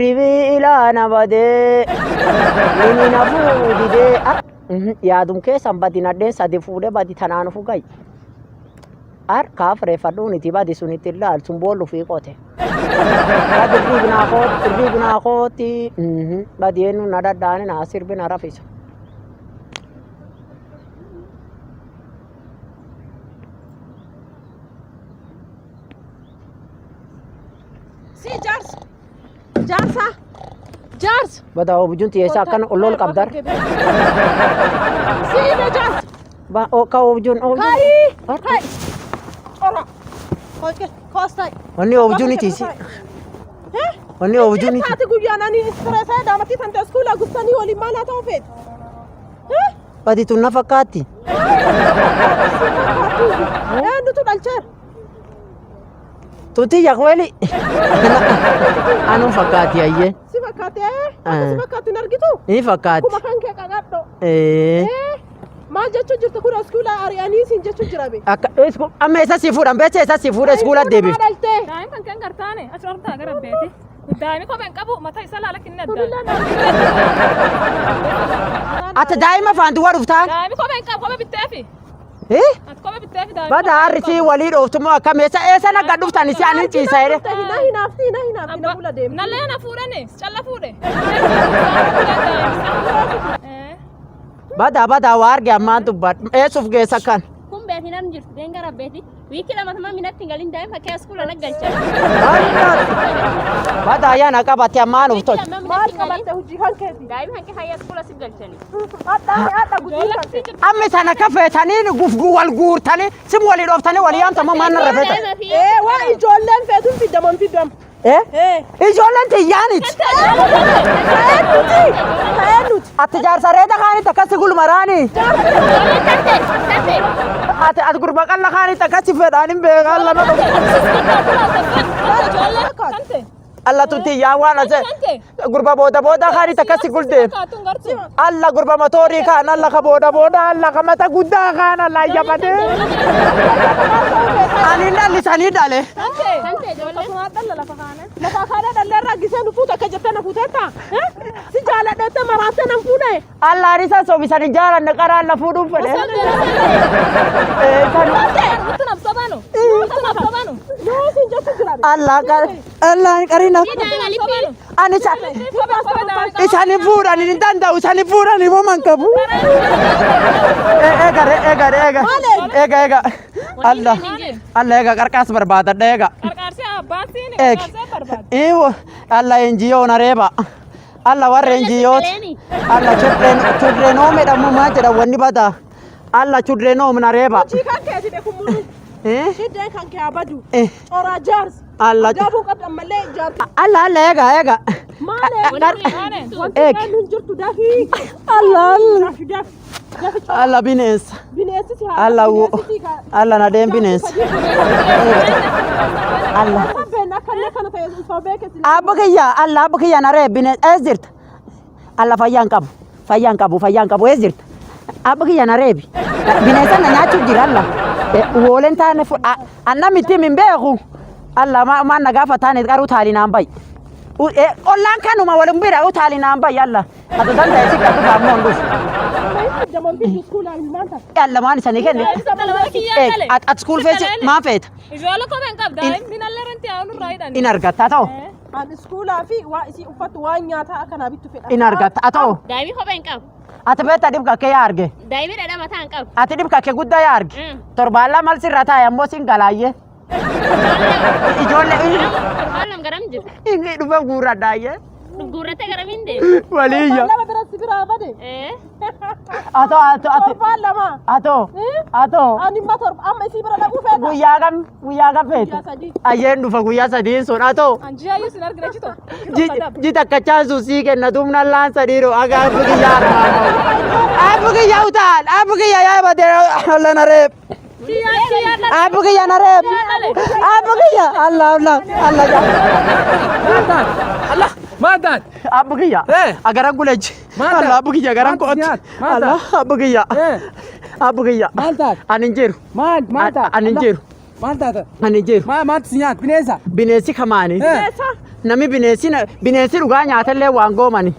Ribiila nabadee inni nafuu didee yaadum keessan badinadheen sadi fuudhee badi tanaan fugai kaaf reeffadhuun itti badi sun itti ilaalu sun boollu fi qote birrii binaa kooti badi eenyu na daddaani na sirbi na rafisa. Si jaarsa. Jaarsa. Jaarsa. Bada objuun tiyeessaa akkana olol qabdar. Si ina jaarsa. Ba ka objuun. Hai. Ora. Koike koostai. Wanni objuun itiisi. Wanni objuun itiisi. Taati guyyaan ani stressa daamatti tante iskuula gustanii waliin maal haa ta'u feet. Badi tun na fakkaatti. Eenyutu dhalcheera? Tuti yakweli. Anu fakkaati ayyee. Si fakkaate? Si fakkaatu hin argitu? Ni fakkaati. Kuma kan kee qaqadho. Maal jechuun jirtu kun iskuula ari'anii siin jechuun jira be. Amma isa si fuudhan beekte isa si fuudha iskuula deebiif. Daa'im kan keen gartaane as ortaa gara beeti. Daa'imni kopheen qabu mataa isaa laala kinni adda. Ati daa'ima faantu waa dhuftaan? Daa'imni kopheen qabu kophee bitteefi. Ati kophee bitteefi daa'imni. Bada harrisi walii dhooftumoo akkam eessa nagga dhuftan isi anin ciisa jedhe. Hinaafti na bula deemu. Nallee na fuudhani calla fuudhe. Bada waa arge ammaan dubbadhu eessuuf geessa kan. Kun beetiin an jirtu deenga rabbeeti. Wiikii lama minatti galin daa'im fakkii iskuula naggalcha. Bada ayyaana qabate ammaan uf tolcha. Maal qabatte hojii kan keeti? Daa'im hanqi hayya iskuula si galchani. Hadhaa gudii kan keeti. Ammi sana kafeetanii wal guurtanii sim walii dhooftanii walii yaamtamoo maan narra feetan. Waa ijoolleen feetuun fiddaman fiddam. Ijoolleen tiyyaaniti. Ta'eenuti. Ati jaarsa reeta kaanitti akkasi gulmaraani. Ati gurba qalla kaanitti akkasi fedhaanin beekaan lama dhufu. Alla tutti yaa waan ase gurba booda kaanitti akkasi guldeem. Alla gurba matoorii kaan alla ka booda alla ka mata guddaa kaan alla yabadee. Ani dhalli sanii dhale. Lafa kana dhalleerraa gisee nu fuuta akka jettee na fuuteetta. Si jaaladheette maraattee nan fuudhe. Alla isa soobisanii jaalanne qaraa alla fuudhuuf fedhe. Alla qarina. Ani isani fuudhani hin danda'u isani fuudhani moo man qabu. Eega. Alla qarqaas barbaadadha eega. Alla NGO na reeba. Alla warra NGOti. Alla chudreenoo medhamu maa jedha wanni bada. Alla chudreenoo na reeba. Hojii kan keeti beeku muru. Shiddeen kan kee abadu. Coraa jaarsa. Alla Daabuu qabdan malee jaarsa. alla eega. Maale. Wanti hin jirtu dafii. Alla bineensa. Bineensi si haa. Alla na deem bineensa. Alla. Abba kiyya na reeb bineensa ees jirta. Alla fayyaan qabu ees jirta. Abba kiyya na reebi. Bineensa na nyaachuuf jira alla. Wooleen taane anna miti min beeku. Alla maan na gaafa taane qaruu taalinaan bayi. Ollaan kanuma walin bira utaalinaan bayi alla. Ati danda'e si qabu baammoon dhufu. Alla maan isanii kenne. Ati school feesi maan feeta? Ijoollee kopheen qabda daa'imni nallee ranti haa nurraa hidhan. In argatta ta'o. Ani iskuulaa fi waa isii uffatu waan nyaataa akkanaa bittu fedha. In argatta ta'o. Daa'imni kopheen qabu. Ati beektaa dhibka kee yaa arge. Daa'imni dhadhaa mataa hin qabu. Ati dhibka kee guddaa yaa arge. Torbaan lama sirra taa'e ammoo sin galaayyee. Ijoollee Torbaan lama garam jiru. inni dhufe guurra daayyee. Gurrattee garam hin deemu. Waliyya. Lama biratti biraa bade. Ati. Torbaan lama. Atoo. Ani ma torba amma isii bira dhaquu feeta. Guyyaa kam feetu? Guyyaa sadii. Ayyeen dhufa guyyaa sadiin sun atoo. Anjiyaayyuu sin argina jito. Jitakkachaan sii kenna tumna laan sadiiroo aga abbu kiyyaa armaan. Abbu kiyyaa utaan abbu kiyyaa yaa badee alla na reeb. Abbu kiyyaa na reeb. Abbu kiyyaa Allah. Maadaan. Abbu kiyyaa. Agaran guleechi. Allah abbu kiyyaa agaran kooti. Allah abbu kiyyaa. Abbu kiyyaa. Maal taate? Ani hin jiru. Maal taate? Ani hin jiru. Maal taata? Ani jiru. Maaltu si nyaata? Bineensa? Bineensi kamaani. Bineensa. Nami bineensi dhugaa nyaatallee waan goomani.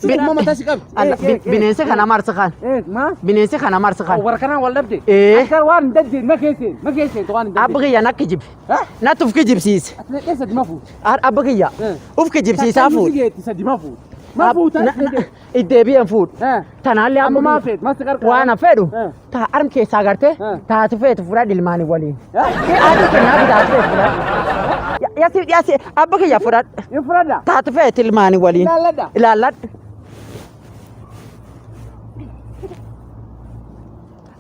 Sukuma mataa si qabu. Bineensi kana marsa kan. Maa? Bineensi kana marsa kan. Warra kanaan wal dhabde? Eh. Akka waan hin daddeetin ma keesseen waan hin daddeetin. Abba kiyya nakki jibi. Natti uf kijibsiise. Ati dheessa dima fuut. Abba kiyya uf kijibsiisaa fuudh. Isa dima fuut. Ma fuuta? Iddeebi'an fuudh. Tanaallee Amma maa feet? Masti qarqara. waan fedhu taa arm keessaa gartee taati feetu fudhadhu ilmaanii waliin. Adii kennaa taati feetu fudhadhu. Yasi abba kiyya fudhadhu. Hin fudhadha? Taati feetu ilmaanii waliin. Ilaalladha? Ilaalladhu.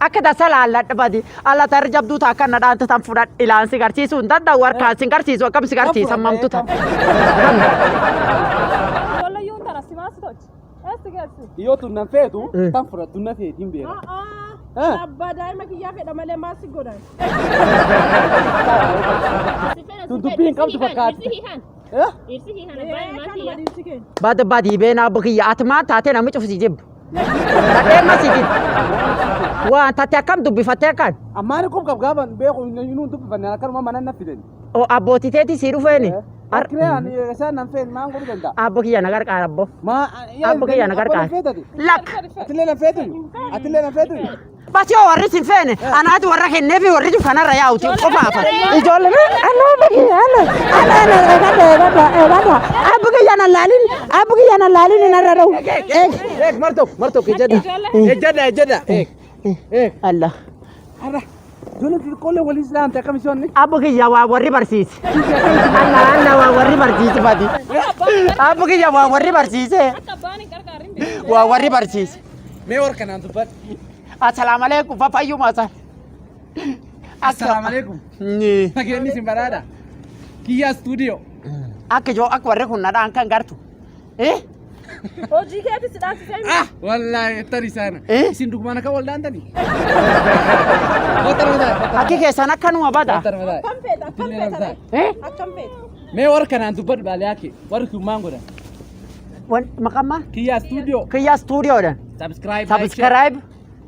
Akka tasa laalladhu badi alla tar jabduu taa akka nadhaan tan fudhadhu ilaansi garsiisuu hin danda'u harkaan si garsiisu akkam si garsiisan mamtu ta'a. Ijoolleyyuun tana si maasitochi. Eessi geessi? Yoo tunnan feetu tan fudhatu tunna feetiin beera. Abbaa daa'ima kiyyaa fedha malee maal si godhan? Dubbiin qabdu fakkaatti. Irsi hihan abbaan maatii yaa. Dhiirsi keenya. Bada badi bena abba kiyya ati maan taatee namichi ufisi jibbu. Dhadhee masiti. Waan taate akkam dubbifattee kan? Ammaan qub qab gaafa beeku inni dubbifanne akkanuma mana na fidani. O abbootii teetii sii dhufeeni. Akkiraan isaan nan feen maan godhu danda'a. Abba kiyya nagar qaara abbo. Abba kiyya nagar qaara. Lak. Atillee na feetu. Atillee na feetu. Basi yoo warri sin feene anaati warra kennee fi warri jiru kanarra yaa'uti qofaafa. Ijoolleen abba kiyya na laalin abba kiyya na laalin narra dha'u. Marto ejjada. Allah. Arra. Jooni qolle waliin islaan ta'e kamishoonni. Abba kiyya waa warri barsiise. Allah waa warri barsiise badi. Abba kiyya waa warri barsiise. Akka abbaan hin qarqaarin beeku. Waa warri barsiise. Mee warra kanaan dubbadhu. Assalamu alaikum fafayyuma san. Assalamu alaikum. Nageenyi sin baraadha. Kiyyaa studio. Akka joo akka warri kun nadhaan kan gartu. Hojii keetti si dhaabsisee Wallahi tari sana. Isin dhugumana kan wal daantani. Akki keessan akkanuma bada. akkam feeta akkam feeta. Mee warra kanaan dubbadhu baale yaake. Warri kun maan godhan? Makamma? Kiyyaa studio. Kiyya studio dan. Subscribe,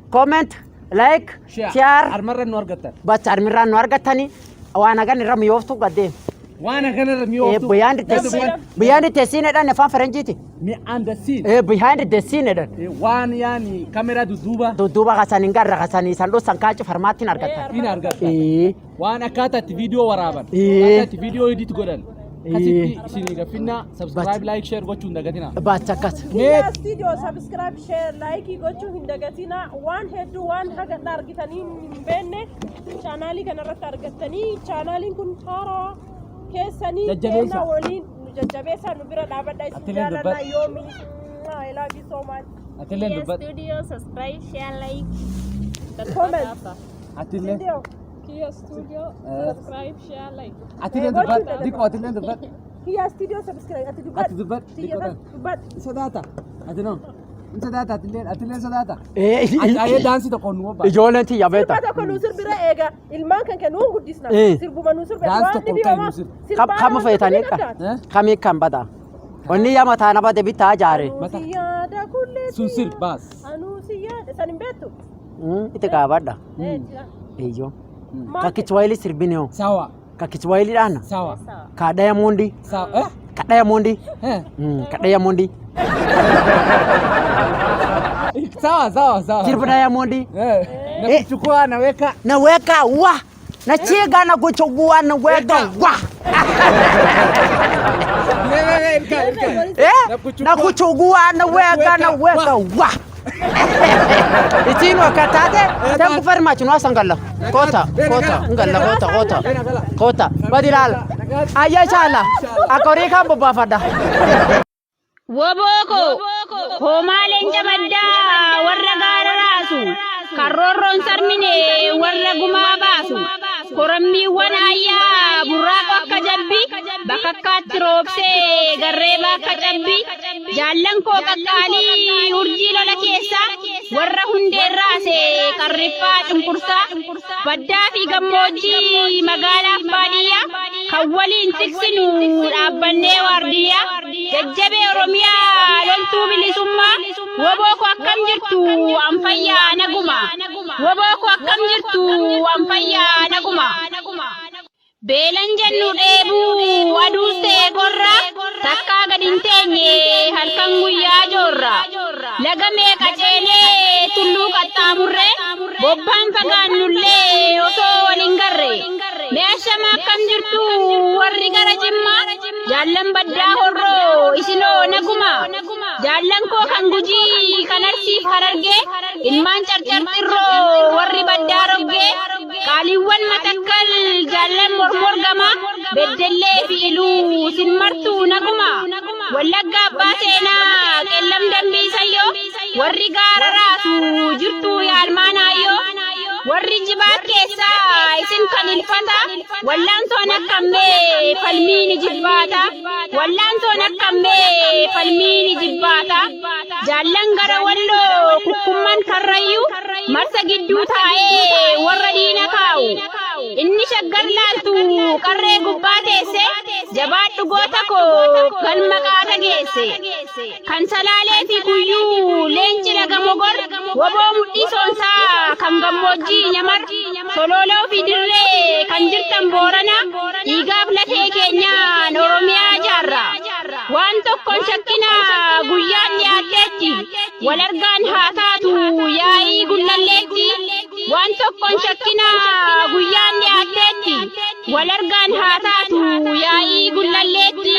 comment, like, share. Armarra nu argattan. Bacha armirraa nu argattani waan agan irra miyooftu gaddeen. Waan kanarra mi'ooftu. Behind the scene dhan afaan faranjiiti. Behind the scene. Behind the scene dhan. Waan yaani kamera dudduuba. Dudduuba kasan hin garra kasan san dhosan kaacu farmaattiin argattan. Hin argattan. Waan akkaataa itti viidiyoo waraaban. Akkaataa itti viidiyoo edit godhan. Kasitti isin gaffinna subscribe like share gochuu hin dagatina. Bacha akkas. Kiyyaa studio subscribe share like gochuu hin dagatina waan hedduu waan haga argitanii hin beekne chaanaalii kanarratti argattanii chaanaaliin kun haaraa keessanii keessa waliin nu jajjabeessaa nu bira dhaabadha isin jaalladha yoomi I love you so much. Atilleen Kiyyaa dubbadhu. studio subscribe share like. Comment. Atilleen. Video. Kiyya studio subscribe share like. Atilleen dubbadhu. Diqoo atilleen dubbadhu. Kiyyaa studio subscribe ati Ati dubbadhu. dubbadhu. Sodaata. Ati noo. Sodaata atilleen sodaata. Ayee daansii tokko nu wabba. Ijoolleen tiyya beekta. Sirba tokko nu sirbira eega ilmaan kan kennuun guddisna. Sirbuma nu sirba Daansi waan tokko dhibiyama. ta'e nu Kama feetanii qa. Kamii kan bada. Onni yama taana bade bitaa jaare. Siyaada kullee. Sun sir baas. Anu siyaada san hin beektu. Itti qaabadha. Jira. Iyyo. Ka Kiswahili sirbini hoo. Sawa. Ka Kiswahili dhaana. Sawa. Ka Diamondi. Sawa. Ka Diamondi. Ka Diamondi. Sawa. Sirba Diamondi. Nakuchukua naweka. Naweka wa. Nachiga na kuchugua naweka wa. Na kuchugua naweka wa. Itino katate tangu very much no sangalla kota badilala ayya chala akori kan bobba fada Woboko homalen jabadda warra gaara raasu karroorroon sarmine warra gumaa baasu korammiiwwan ayyaa burraaqo akka jabbi bakakkaatti roobsee garree bakka cabbi jaallan koo qaqqaalii urjii lola keessa warra hundeen raase qarriffaa cunqursaa baddaa fi gammoojjii magaalaaf baadiyyaa kan waliin tiksinu dhaabbannee waardiyyaa jajjabe Oromiyaa loltuu bilisummaa woboo ko akkam jirtu anfayyaa naguma woboo ko akkam jirtu anfayyaa naguma beelan jennu dheebuu aduus ta'e gorra takkaa gad hin teenye halkan guyyaa joorra lagamee qaceelee tulluu qaxxaamurre bobbaan fagaannullee osoo waliin garre meeshama akkam jirtu warri gara jimmaa jaallan baddaa horroo isinoo naguma jaallan koo kan gujii kan arsiif harargee ilmaan carcarxirroo warri baddaa roggee qaaliiwwan matakkal jaallan mormorgama beddellee fi iluu sin martuu naguma wallagga abbaa seenaa qeellam dambiisayyoo warri gaara raasu jirtuu yaalmaanaayyoo warri jibaat keessaa isin kan ilfata wallaan soon akkammee falmiini jibbaata wallaan soon akkammee falmiini jibbaata jaallan gara walloo kukkumman karrayyuu marsa gidduu taa'ee warra diina kaa'u inni shaggar laaltu qarree gubbaa teesse jabaadhu goota koo kan maqaata geesse kan salaalee fi guyyuu leenci laga mogor woboo mudhii soonsaa kan gammoojjii nyamar sololoo fi dirree kan jirtan boorana dhiigaaf lafee keenyaan Oromiyaa jaarra waan tokkoon shakkinaa guyyaan dhiyaatteetti wal argaan haa taatu yaa'ii gullalleetti waan tokkoon shakkinaa guyyaan dhiyaatteetti wal argaan haa taatu yaa'ii gullalleetti.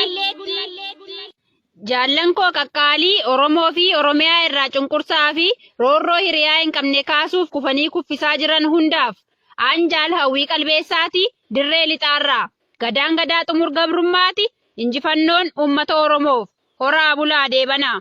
Jaallan koo qaqqaalii Oromoo fi Oromiyaa irraa cunqursaa fi roorroo hiriyaa hin qabne kaasuuf kufanii kuffisaa jiran hundaaf aanjaal hawwii qalbeessaati dirree lixaarraa gadaan gadaa xumur gabrummaati injifannoon uummata Oromoof horaa bulaa deebanaa.